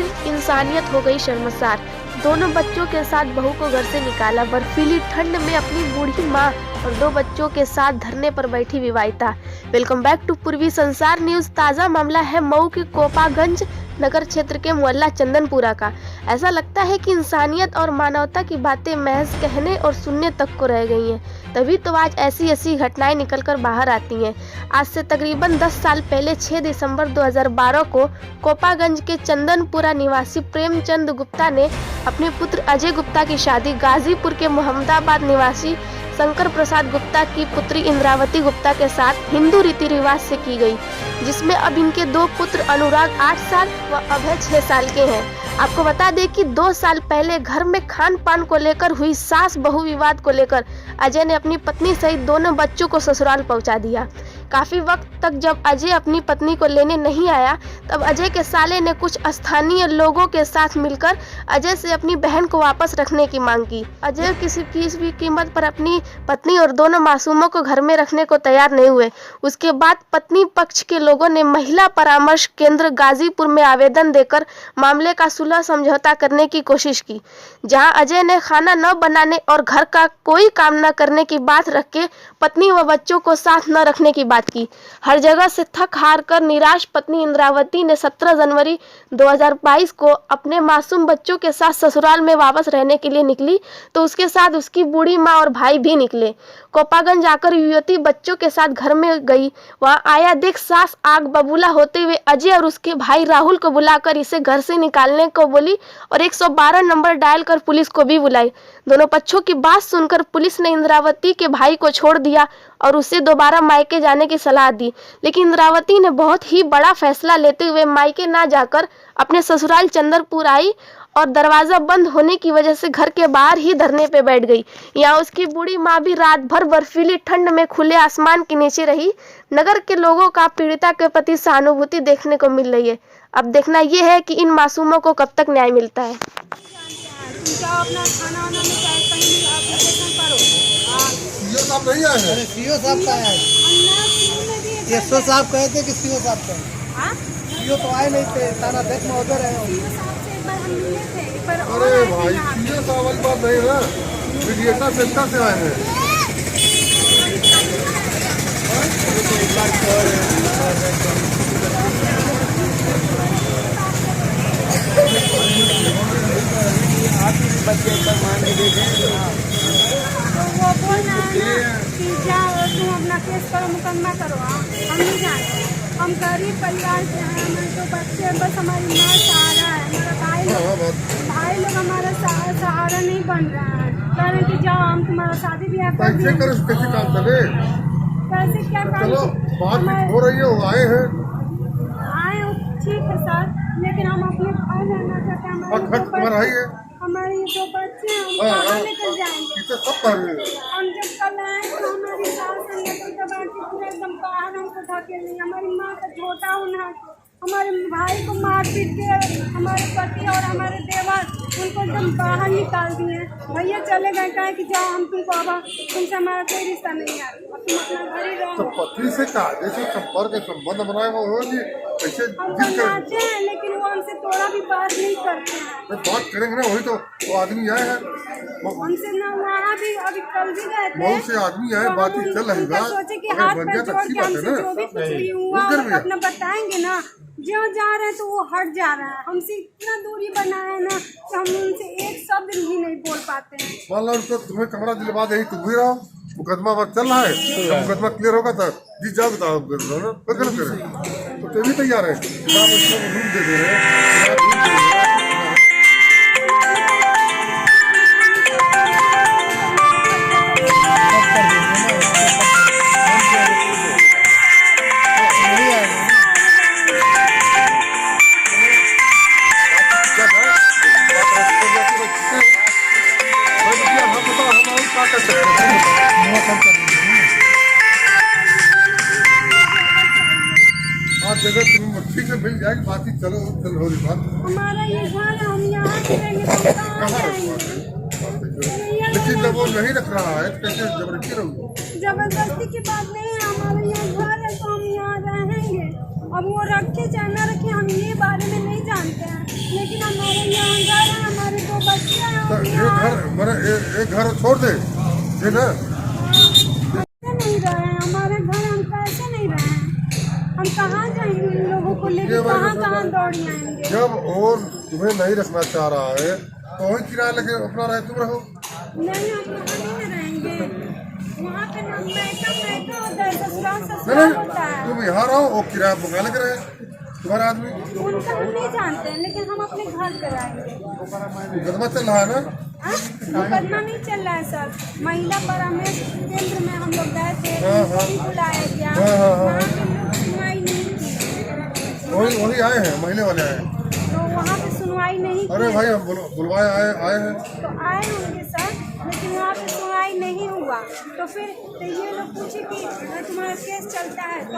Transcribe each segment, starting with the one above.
इंसानियत हो गई शर्मसार। दोनों बच्चों के साथ बहू को घर से निकाला। बर्फीली ठंड में अपनी बूढ़ी माँ और 2 बच्चों के साथ धरने पर बैठी विवाहिता। वेलकम बैक टू पूर्वी संसार न्यूज। ताज़ा मामला है मऊ के कोपागंज नगर क्षेत्र के मोहल्ला चंदनपुरा का। ऐसा लगता है कि इंसानियत और मानवता की बातें महज कहने और सुनने तक को रह गई हैं। तभी तो आज ऐसी घटनाएं निकलकर बाहर आती हैं। आज से तकरीबन 10 साल पहले 6 दिसंबर 2012 को कोपागंज के चंदनपुरा निवासी प्रेमचंद गुप्ता ने अपने पुत्र अजय गुप्ता की शादी गाजीपुर के मोहम्मदाबाद निवासी शंकर प्रसाद गुप्ता की पुत्री इंद्रावती गुप्ता के साथ हिंदू रीति रिवाज से की गई, जिसमें अब इनके 2 पुत्र अनुराग 8 साल व अभय 6 साल के हैं। आपको बता दें कि 2 साल पहले घर में खान पान को लेकर हुई सास बहू विवाद को लेकर अजय ने अपनी पत्नी सहित दोनों बच्चों को ससुराल पहुंचा दिया। काफी वक्त तक जब अजय अपनी पत्नी को लेने नहीं आया, तब अजय के साले ने कुछ स्थानीय लोगों के साथ मिलकर अजय से अपनी बहन को वापस रखने की मांग की। अजय किसी भी कीमत पर अपनी पत्नी और दोनों मासूमों को घर में रखने को तैयार नहीं हुए। उसके बाद पत्नी पक्ष के लोगों ने महिला परामर्श केंद्र गाजीपुर में आवेदन देकर मामले का सुलह समझौता करने की कोशिश की, जहां अजय ने खाना न बनाने और घर का कोई काम न करने की बात रख के पत्नी व बच्चों को साथ न रखने की बात की। हर जगह से थक हार कर निराश पत्नी इंद्रावती ने 17 जनवरी 2022 को अपने मासूम बच्चों के साथ ससुराल में वापस रहने के लिए निकली, तो उसके साथ उसकी बूढ़ी माँ और भाई भी निकले। कोपागंज जाकर युवती बच्चों के साथ घर में गई। वहां आया देख सास आग बबूला होते हुए अजय और उसके भाई राहुल को बुलाकर इसे घर से निकालने को बोली और 112 नंबर डायल कर पुलिस को भी बुलाई। दोनों पक्षों की बात सुनकर पुलिस ने इंद्रावती के भाई को छोड़ दिया और उसे दोबारा मायके जाने की सलाह दी, लेकिन इंद्रावती ने बहुत ही बड़ा फैसला लेते हुए मायके ना जाकर अपने ससुराल चंदनपुर आई और दरवाजा बंद होने की वजह से घर के बाहर ही धरने पे बैठ गई। यहाँ उसकी बूढ़ी माँ भी रात भर बर्फीली ठंड में खुले आसमान के नीचे रही। नगर के लोगों का पीड़िता के प्रति सहानुभूति देखने को मिल रही है। अब देखना यह है कि इन मासूमों को कब तक न्याय मिलता है। अपना खाना वाना में चाहे कहीं भी एप्लीकेशन करो। सीओ साहब नहीं आए हैं? सीओ साहब का है। एसओ साहब कहे थे कि सीओ साहब का है। सीओ तो आए नहीं थे, थाना देख में उधर है। सीओ साहब से एक बार हम मिले थे, एक बार और अरे आए थे भाई यहाँ पे। सीओ साहब वाली बात नहीं है, मीडिएटर सेंटर से आए हैं। तो वो बोल रहा है ना कि जाओ तुम अपना केस करो, मुकदमा करो। हम नहीं जानते, हम गरीब परिवार से हैं, हमारे 2 बच्चे, बस हमारी माँ सहारा है, हमारा भाई लोग हमारा सहारा नहीं बन रहा है। कह रहे कि जाओ हम तुम्हारा शादी ब्याह कर कैसे करे, कैसे काम करे? कैसे क्या चलो बात हो रही है, वो आए हैं। आए हो ठीक है सर, लेकिन हम अपने घर रहना चाहते और खर्च तुम्हारा है? हमारे ये 2 बच्चे हैं, हम कहाँ लेकर जाएंगे? इसे सब कर रहे हैं। हम जब कल आए तो हमारी सास पूरा एकदम बाहर हमको ढके नहीं। हमारी माँ का झोटा उन्हा, हमारे भाई को मार पीट के हमारे पति और हमारे देवर उनको एकदम बाहर निकाल दिए। भैया चले गए, कहे कि जाओ हम तुमको अब तुमसे हमारा कोई रिश्ता नहीं है, अब तुम अपना घर ही रहो। तो पति से कहा जैसे संपर्क संबंध बनाए वो होगी कैसे हम जिद कर बनाते हैं, लेकिन वो हमसे थोड़ा भी बात नहीं करते हैं। बात करेंगे ना, वही तो वो आदमी आए हैं। हमसे ना वहाँ भी अभी कल भी गए थे, बहुत से आदमी आए, बातचीत चल रही बात सोचे कि अगर हाथ बन पैर गया तो जोड़ अच्छी के बात है हमसे ना। जो भी कुछ भी हुआ उधर भी है। अपना बताएंगे ना। जो जा रहे हैं तो वो हट जा रहा है, हमसे इतना दूरी बनाया है ना कि हम उनसे एक शब्द भी नहीं बोल पाते हैं। मान लो तो तुम्हें कमरा दिलवा दे, तुम भी रहो, मुकदमा वक्त चल रहा है, जब मुकदमा क्लियर होगा तो जी जाओ बताओ तो ते भी तैयार है, रूम दे दे रहे हैं। जगह तुम्हें ठीक से मिल जाएगी, बाकी चलो चल हो रही बात। हमारा ये घर है, हम यहाँ रहेंगे तो कहाँ जाएंगे? लेकिन जब वो नहीं रख रहा है तो कैसे जबरदस्ती रहूँगी? जबरदस्ती की बात नहीं है, हमारा यहाँ घर है तो हम यहाँ रहेंगे। अब वो रखे चाहे न रखे हम ये बारे में नहीं जानते हैं, लेकिन मैंने एक घर छोड़ दे ये ना। कैसे नहीं रहे हैं हमारे घर, हम कैसे नहीं रहे हैं, हम कहाँ जाएंगे इन लोगों को लेकर, कहाँ कहाँ दौड़ी आएंगे। जब और तुम्हें नहीं रखना चाह रहा है तो वही किराया लेके अपना रहे तुम रहो। नहीं हम वहाँ नहीं रहेंगे, वहाँ पे ना मैका होता है, ससुराल नहीं ससुराल होता है। तुम यहाँ रहो और किराया मंगा लेके रहे तुम्हारा आदमी। उनका हम नहीं जानते हैं, लेकिन हम अपने घर पे आएंगे। मुकदमा चल रहा है ना। मुकदमा नहीं चल रहा है सर, महिला परामर्श केंद्र में हम लोग गए थे, हाँ, हाँ। उनको बुलाया गया, हाँ, हाँ, हाँ। वहाँ पे लोग सुनवाई नहीं की, वही आए हैं, महीने वाले आए हैं। तो वहाँ पे सुनवाई नहीं अरे की। भाई हम बुलवाए आए हैं। तो आए होंगे सर, लेकिन वहाँ पे सुनवाई नहीं हुआ। तो फिर तो ये लोग पूछे कि तुम्हारा केस चलता है, तो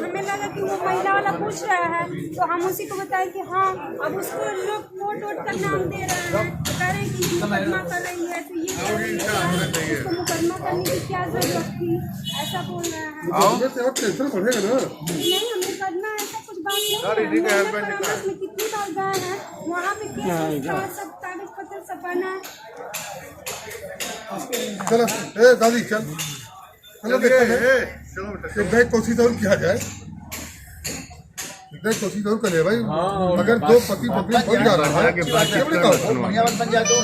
हमें लगा कि वो महिला वाला पूछ रहा है, तो हम उसी को बताए कि हाँ, अब उसको लोग वोट का नाम दे रहे हैं, तो कह रहे हैं कि मुकदमा कर रही है, तो ये कह रही है उसको मुकदमा करने की क्या जरूरत थी, ऐसा बोल रहा है। और टेंशन बढ़ेगा ना। नहीं हमें करना ऐसा कुछ बात नहीं है, महिला परामर्श में कितनी बार गए हैं, वहाँ पे केस सब कागज पत्र छपाना है। चलो ए दादी चल चलो देखते हैं एक नई कोशिश और किया जाए, नई कोशिश और करें भाई। अगर दो पति पत्नी बन जा रहा है बढ़िया बन जाए तो